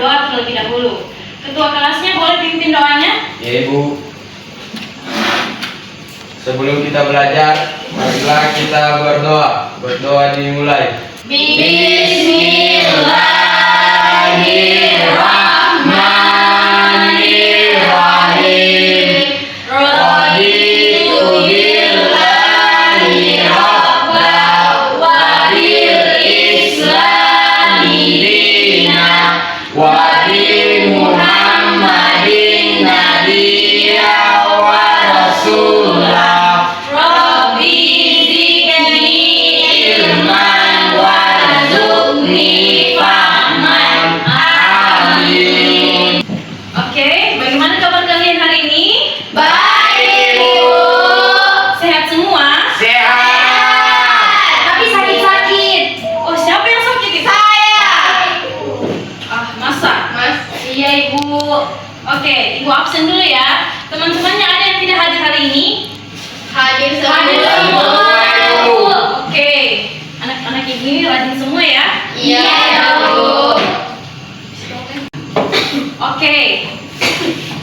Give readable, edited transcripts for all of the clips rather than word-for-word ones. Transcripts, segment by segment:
berdoa terlebih dahulu. Ketua kelasnya boleh pimpin doanya? Ya Ibu. Sebelum kita belajar, marilah kita berdoa. Berdoa dimulai. Bismillahirrahmanirrahim. Raditu billahi rabban wa bil islami dinan wa bi Muhammadin nabiyyan wa rasulah. Rabbi zidni ilman warzuqni fahman. Amin. Oke, bagaimana kabar kalian hari ini? Baik, Bu. Sehat semua? Sehat. Tapi sakit-sakit. Oh, siapa yang sakit itu? Saya. Masa? Iya, Ibu. Oke, Ibu absen dulu ya. Teman-temannya ada yang tidak hadir hari ini? Hadir Hadir semua. semua. Oke. Anak-anak Ibu ini rajin semua ya? Iya, Bu. Oke.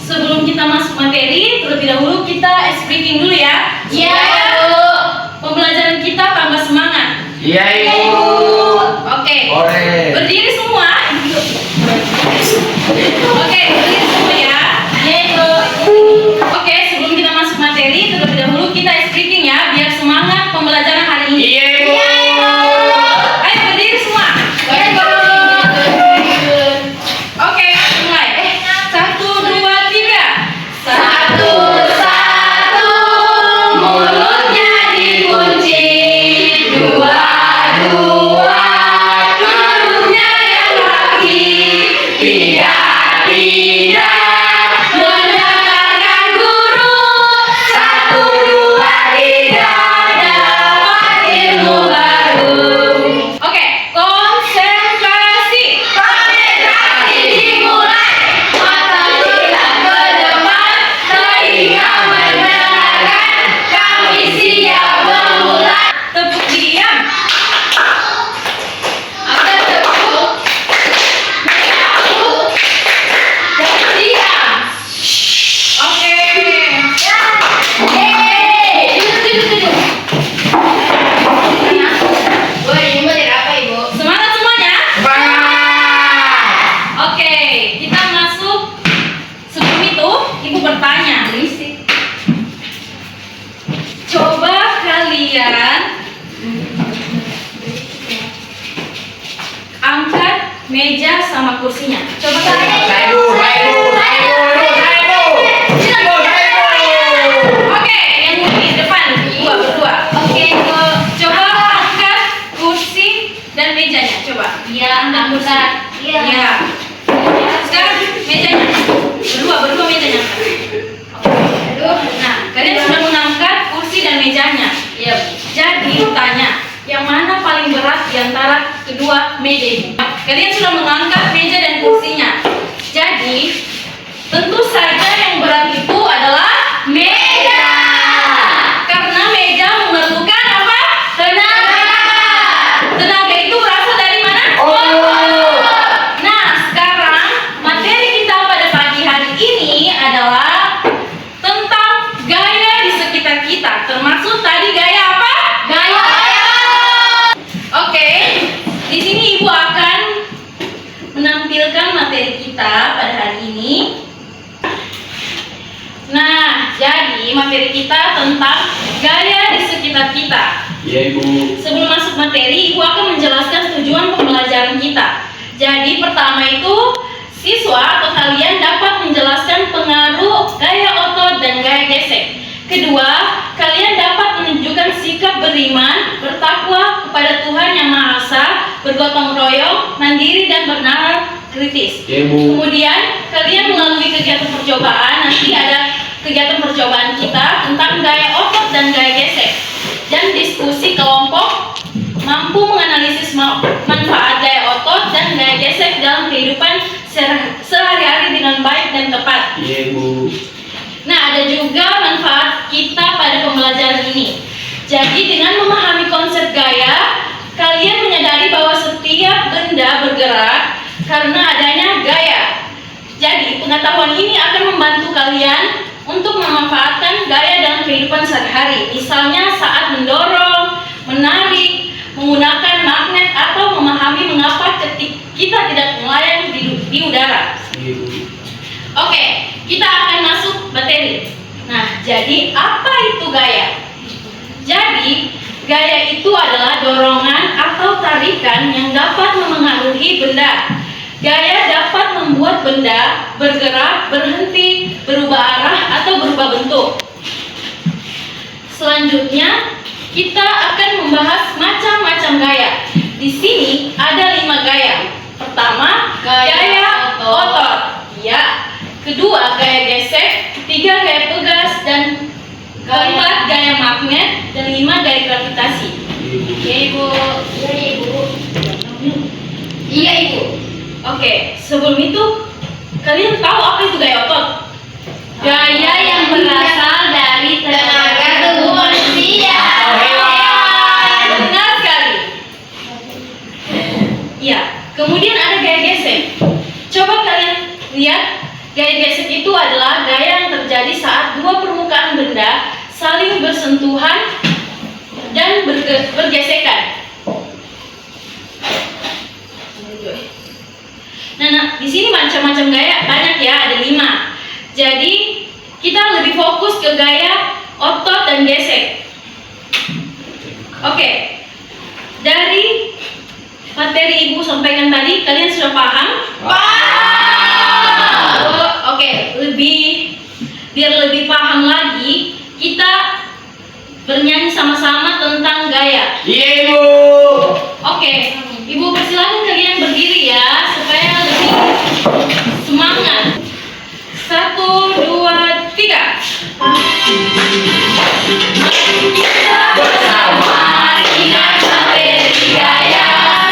Sebelum kita masuk materi, terlebih dahulu kita ice breaking dulu ya. Iya, Supaya Bu. pembelajaran kita tambah semangat. Iya Ibu. Oke. Ore. Berdiri semua. Oke, berdiri semua ya. Oke, sebelum kita masuk materi, terlebih dahulu kita ice breaking ya, biar semangat pembelajaran hari ini. Iya Ibu. Ayo berdiri semua. Oke, mulai. 1, 2, 3. 1, 1. Mulutnya dikunci. 2, 2. Hurufnya yang lagi. 3, 3. Mendengarkan guru. 1, 2, 3. Dapat ilmu baru. Oke, konsentrasi. Konsentrasi dimulai. Mata lihat ke depan, telinga mendengarkan. Kami siap memulai. Tepuk diam. Ada tepuk. Menyambut. Dan diam. Oke. Duduk. Bu, ini materi apa, Ibu? Semangat semuanya. Semangat. Oke, kita masuk. Sebelum itu, Ibu bertanya. Coba kalian angkat meja sama kursinya. Coba kalian. Saya Ibu. Oke, yang di depan berdua. Oke, Bu. Coba angkat kursi dan mejanya. Coba. Iya, Angkat kursi. angkat. Iya. Iya. Sekarang mejanya. Berdua mejanya. Nah, kalian sudah mengangkat kursi dan mejanya. Iya, Bu. Jadi tanya, yang mana paling berat di antara kedua meja ini? Kalian sudah mengangkat meja dan kursinya. Jadi, tentu saja yang berat itu adalah meja. Karena meja memerlukan apa? Tenaga. Tenaga itu berasal dari mana? Nah, sekarang materi kita pada pagi hari ini adalah tentang gaya di sekitar kita. Termasuk tadi gaya apa? Gaya. Oke, di sini Ibu akan menampilkan materi kita pada hari ini. Nah, jadi materi kita tentang gaya di sekitar kita. Iya Ibu. Sebelum masuk materi, Ibu akan menjelaskan tujuan pembelajaran kita. Jadi pertama itu, siswa atau kalian dapat menjelaskan pengaruh gaya otot dan gaya gesek. Kedua, kalian dapat menunjukkan sikap beriman, bertakwa kepada Tuhan Yang Maha Esa, bergotong royong, mandiri dan bernalar kritis. Iya Bu. Kemudian kalian melalui kegiatan percobaan, nanti ada kegiatan percobaan kita tentang gaya otot dan gaya gesek, dan diskusi kelompok mampu menganalisis manfaat gaya otot dan gaya gesek dalam kehidupan sehari-hari dengan baik dan tepat. Iya Bu. Nah, ada juga manfaat kita pada pembelajaran ini. Jadi dengan memahami konsep gaya, kalian menyadari bahwa setiap benda bergerak karena adanya gaya. sehari-hari. Misalnya saat mendorong, menarik, menggunakan magnet, atau memahami mengapa kita tidak melayang di udara. Oke, kita akan masuk materi. Nah, jadi apa itu gaya? Jadi, gaya itu adalah dorongan atau tarikan yang dapat memengaruhi benda. Gaya dapat membuat benda bergerak, berhenti, berubah arah, atau berubah bentuk. Selanjutnya, kita akan membahas macam-macam gaya. Di sini ada 5 gaya. Pertama, gaya otot. Ya. Kedua, gaya gesek. Ketiga, gaya pegas. Dan keempat, gaya magnet. Dan 5, gaya gravitasi. Iya ibu. Iya ibu. Iya ibu. Oke, sebelum itu kalian tahu apa itu gaya otot? Gaya yang berasal dari tenaga tubuh manusia. Benar sekali. Iya. Kemudian ada gaya gesek. Coba kalian lihat, gaya gesek itu adalah gaya yang terjadi saat dua permukaan benda saling bersentuhan dan bergesekan. Nah, di sini macam-macam gaya banyak ya, ada 5. Jadi kita lebih fokus ke gaya otot dan gesek. Oke, dari materi ibu sampaikan tadi, kalian sudah paham? Oke, biar lebih paham lagi, kita bernyanyi sama-sama tentang gaya. Iya ibu. Oke, ibu persilakan kalian berdiri ya, supaya lebih semangat. 1, 2, 3. Kita bersama ingat materi gaya.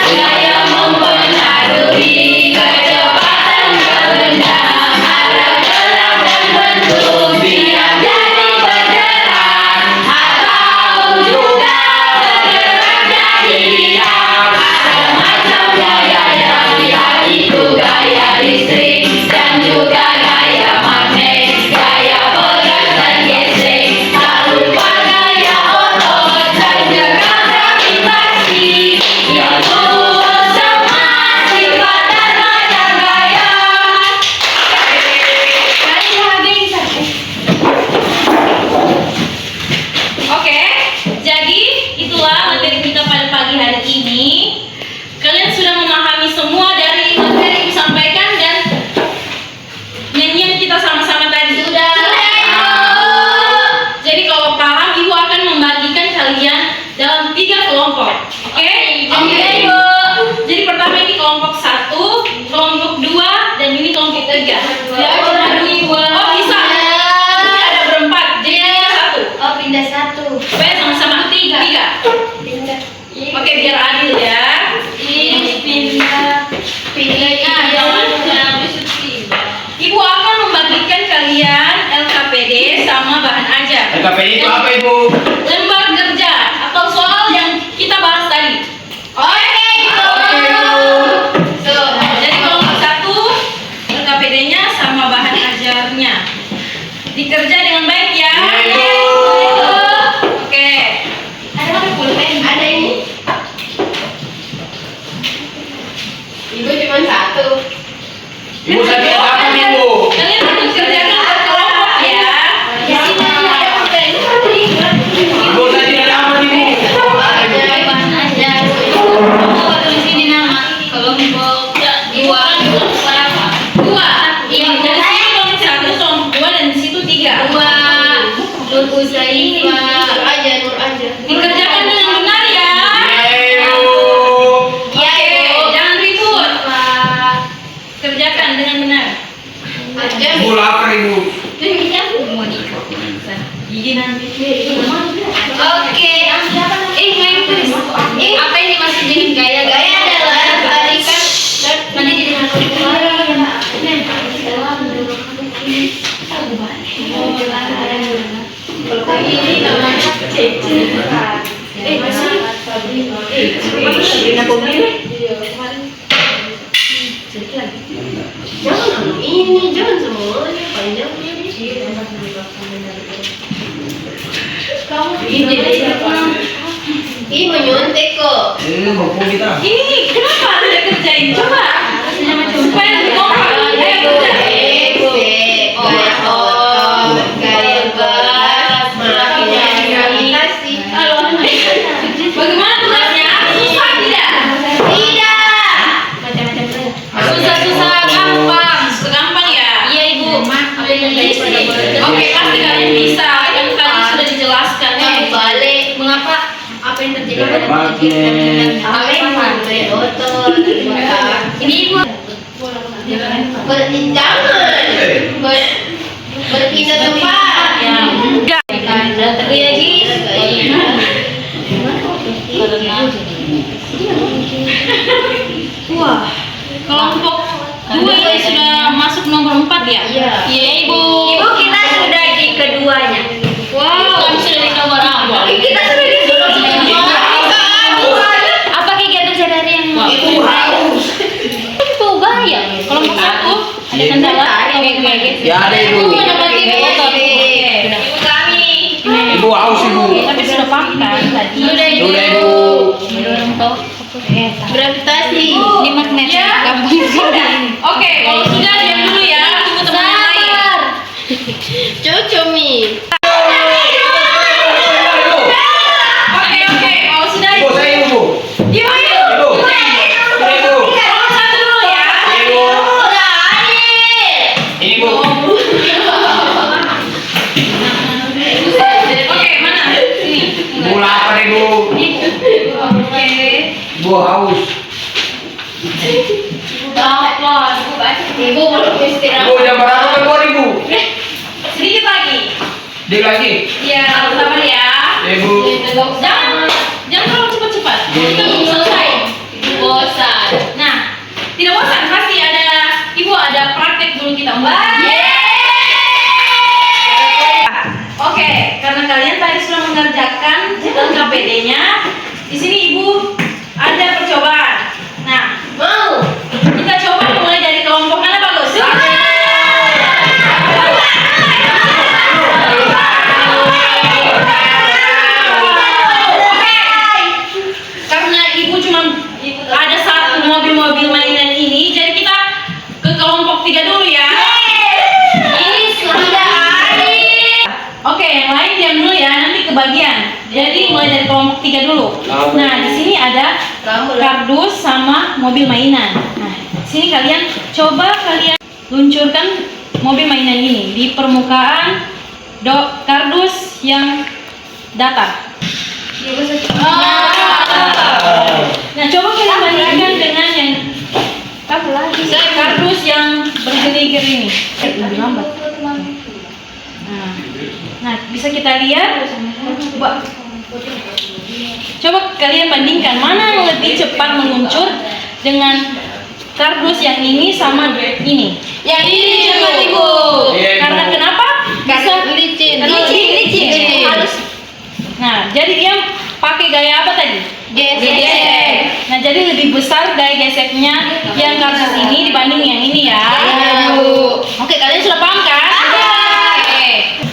Gaya mempengaruhi kecepatan benda, arah gerak dan bentuk, dia jadi bergerak atau juga bergerak jadi diam. Ada macam gaya yang lihat itu gaya listrik dan juga gaya magnet, gaya pegas dan gesek. Tak lupa gaya otot dan juga gravitasi. Itu semua sifat dan macam gaya. Oke, jadi itulah materi kita pada pagi hari ini. Kalian sudah memahami semua dari materi yang disampaikan dan nyanyian kita sama-sama tadi. Sudah. Jadi kalau paham, ibu akan membagikan kalian dalam 3 kelompok. Oke? Oke, Ibu. Jadi pertama ini kelompok 1, kelompok 2, dan ini kelompok 3. Ya, Oh bisa. Ini ada berempat. Jadi kita 1. Oh, pindah 1. Supaya sama-sama 3. Pindah. Oke, biar adil ya. Pindah. Ibu akan membagikan kalian LKPD sama bahan ajar. LKPD itu apa ibu? Lembar kerja atau soal yang kita bahas tadi. Oke, Ibu. Jadi kelompok 1 LKPD-nya sama bahan ajarnya. Dikerja dengan baik ya. Iya, Ibu. Oke. Ada apa pulpen? Ada ini. Ibu cuma 1. Ibu sakit apa nih ibu? Kalian harus kerjakan berkelompok ya. Di sini ada pulpen. Ibu tadi ada apa nih ibu? Bahan ajar. Oh, tulis sini nama kelompok 2. 2. Iya, dari sini kelompok 1, kelompok 2, dan di situ 3. 2. Nur Uzaifah. Nur aja. Dikerjakan dengan benar ya. Iya ibu. Iya, Oke, Ibu. jangan ribut. Pak. Kerjakan dengan benar. Aja. Ibu lapar ibu. Gigi nanti. Oke. Main tulis. Apa yang dimaksud dengan gaya? Gaya adalah tarikan nanti jadi ini namanya ini jangan semuanya panjangnya. Ih, menyuntik kok. Buku kita. Ini kenapa tidak kerjain? Coba. Supaya lebih kompak. Ayo kerja. Gaya kotor, gaya beras, Bagaimana tugasnya? Susah tidak? Tidak. Susah-susah gampang. Gampang ya? Iya, Ibu. Oke, pasti kalian bisa. Kan tadi sudah dijelaskan. Balik. Mengapa? Apa yang terjadi pada Magnet. apa yang sampai kotor? Ini Ibu. Jangan. Berpindah tempat. Enggak. Lagi. Wah, kelompok 2 ini sudah masuk nomor 4 ya? Iya. Iya, Ibu. Ibu, kita sudah di keduanya. Wow, kami sudah di nomor awal. Kita sudah di apa kegiatan sehari-hari yang mau Itu bahaya. Kelompok 1 ada kendala. Oke. Ya ada Ibu. Menempati motor. Ibu kami. Ibu haus Ibu. Tapi sudah paham kan tadi? Sudah, Sudah Ibu. Dorong toh. Gravitasi. Di magnet. Gampang sekali. Oke, kalau sudah diam dulu ya. Tunggu teman yang lain. Cucumi. Oke. Kalau sudah Ibu saya Ibu. diam ayo. Ibu. Sudah Ibu. Kelompok 1 dulu ya. Ibu. Udah adil. Ini Bu. Oke, mana? Sini. Ibu lapar Ibu. Oke. Ibu haus. Lapar. Ibu belum istirahat. Ibu jam berapa keluar Ibu? Sedikit lagi. Dik lagi. Iya, sabar ya. Ibu. Jangan terlalu cepat-cepat. Kita belum selesai. Bosan. Nah, tidak bosan pasti ada Ibu ada praktek dulu kita Mbak. Oke, karena kalian tadi sudah mengerjakan KPD-nya, di sini Ibu ada percobaan. Nah, Mau. kita coba mulai dari kelompok mana bagus? Karena Ibu cuma ada satu mobil-mobil mainan ini, jadi kita ke kelompok 3 dulu ya. Ini sudah adil. Oke, yang lain diam dulu ya, nanti kebagian. Jadi mulai dari kelompok 3 dulu. Nah, di sini ada kardus sama mobil mainan. Nah, di sini kalian coba luncurkan mobil mainan ini di permukaan kardus yang datar. Nah, coba kalian bandingkan dengan yang kardus yang bergerigi ini. Lebih lambat. Nah, bisa kita lihat. Coba kalian bandingkan mana yang lebih cepat meluncur dengan kardus yang ini sama ini. Yang ini cepat Ibu. Iya, Ibu. Karena kenapa? Karena licin. Karena Licin. Harus. Nah, jadi dia pakai gaya apa tadi? Gesek. Nah, jadi lebih besar gaya geseknya yang kardus ini dibanding yang ini ya. Iya, Bu. Oke, kalian sudah paham kan?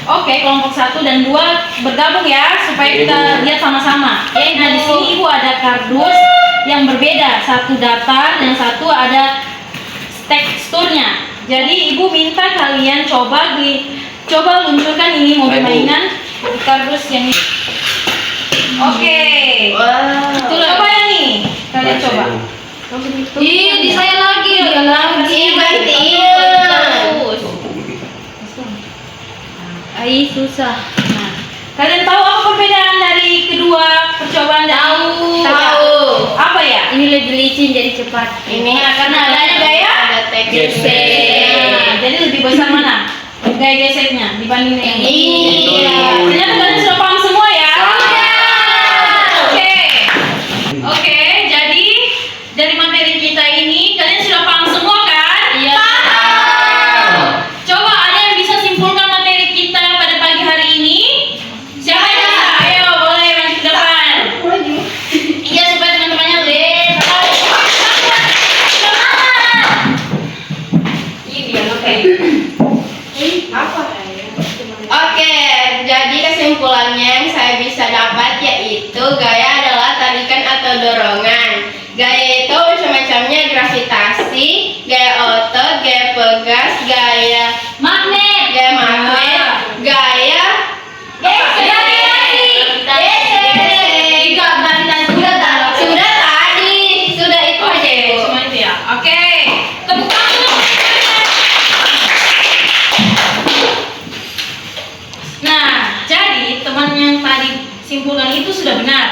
Oke, kelompok 1 dan 2 bergabung ya supaya kita lihat sama-sama. Nah, di sini Ibu ada kardus yang berbeda, satu datar dan satu ada teksturnya. Jadi Ibu minta kalian coba luncurkan ini mobil mainan di kardus yang ini. Oke. Wow. Coba yang ini. Kalian coba. Ih, di saya lagi. Gantiin. Susah. Nah, kalian tahu apa perbedaan dari kedua percobaan? Tahu. Apa ya? Ini lebih licin jadi cepat. Ini karena adanya gaya gesek. Jadi lebih besar mana? Gaya geseknya dibanding yang ini. Ini. Ternyata kalian sudah paham semua ya? Oke, jadi dari materi kita ini kalian sudah paham semua kan? Iya. Coba ada yang bisa simpulkan materi kita pada pagi hari ini? Siapa yang bisa? Ayo, boleh maju ke depan. Iya, supaya teman-temannya lihat. Oke, jadi kesimpulan dorongan. Gaya itu macam-macamnya gravitasi, gaya otot, gaya pegas, gaya Magnet. gaya Sudah tadi, sudah itu aja Oke, Ibu. cuma itu ya. Oke, tepuk tangan dulu. Nah, jadi teman yang tadi simpulkan itu sudah benar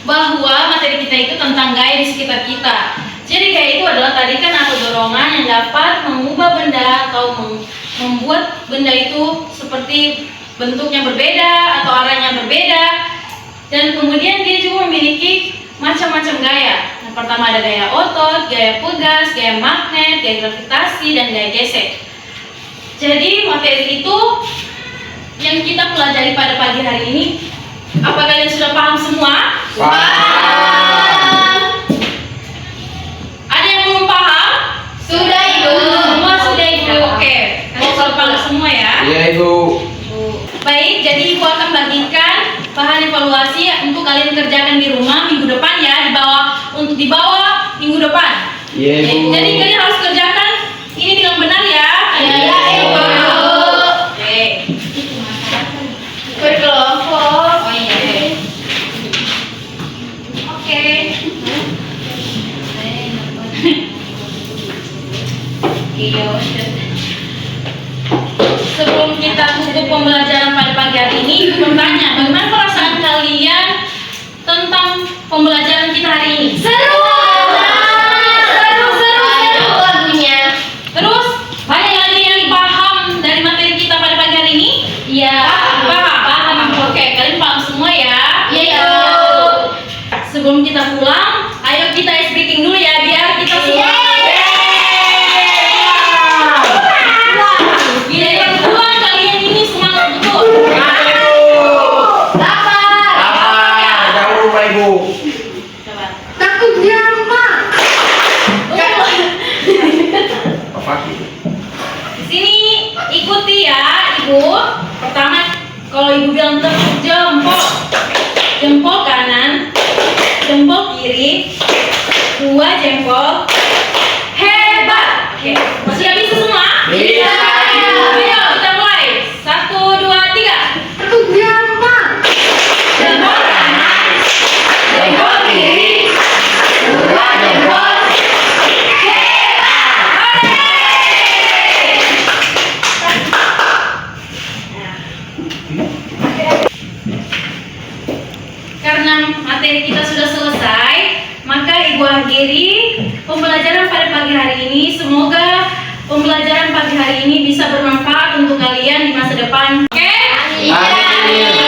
bahwa materi kita itu tentang gaya di sekitar kita. Jadi gaya itu adalah tarikan atau dorongan yang dapat mengubah benda atau membuat benda itu seperti bentuknya berbeda atau arahnya berbeda. Dan kemudian dia juga memiliki macam-macam gaya. Yang pertama ada gaya otot, gaya pegas, gaya magnet, gaya gravitasi, dan gaya gesek. Jadi materi itu yang kita pelajari pada pagi hari ini, apa kalian sudah paham semua? Ada yang belum paham? Sudah Ibu. Semua sudah Ibu. Oke, kalian sudah paham semua ya? Iya Ibu. Baik, jadi Ibu akan bagikan bahan evaluasi untuk kalian kerjakan di rumah minggu depan ya, dibawa minggu depan. Iya Ibu. Jadi kalian harus kerjakan ini dengan benar ya. Iya, Ibu. Oke. Berkelompok. Oh iya. Oke. Sebelum kita tutup pembelajaran pada pagi hari ini, Ibu bertanya, bagaimana perasaan kalian tentang pembelajaran kita hari ini? Seru lagunya. Terus, banyak lagi yang paham dari materi kita pada pagi hari ini? Iya. Paham. Oke, kalian paham semua ya? Iya. Sebelum kita pulang, ayo kita ice breaking dulu ya, biar kita semua biar yang pulang kalian ini semangat betul. Jauh rumah Ibu. Coba. Takut drama. Apa sih? Di sini ikuti ya, Ibu. Pertama, kalau Ibu bilang terus jempol kanan, jempol kiri, 2 jempol. Hebat. Oke, siap bisa semua? Iya. Ayo kita mulai. 1, 2, 3. Takut drama. Jempol kanan, jempol kiri, 2 jempol. Karena materi kita sudah selesai, maka Ibu akhiri pembelajaran pada pagi hari ini. Semoga pembelajaran pagi hari ini bisa bermanfaat untuk kalian di masa depan. Oke? Iya.